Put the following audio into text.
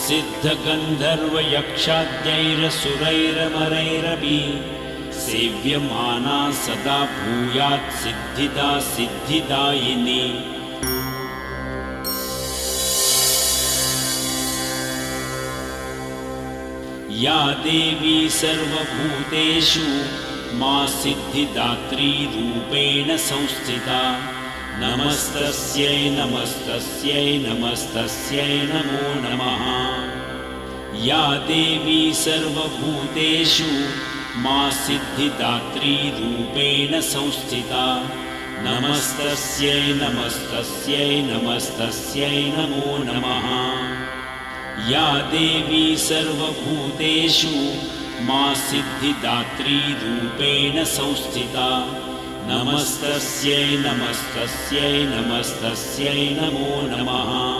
सिद्धगन्धर्वयक्षाद्यैरसुरैरमरैरपि सेव्यमाना सदा भूयात् सिद्धिदा सिद्धिदायिनी। या देवी सर्वभूतेषु मा सिद्धिदात्री रूपेण संस्थिता। नमस्तस्यै नमस्तस्यै नमस्तस्यै नमो नमः। या देवी सर्वभूतेषु मा सिद्धिदात्री रूपेण संस्थिता। नमस्तस्यै नमस्तस्यै नमस्तस्यै नमो नमः। या देवी सर्वभूतेषु मा सिद्धिदात्री रूपेण संस्थिता। नमस्तस्यै नमस्तस्यै नमस्तस्यै नमो नमः।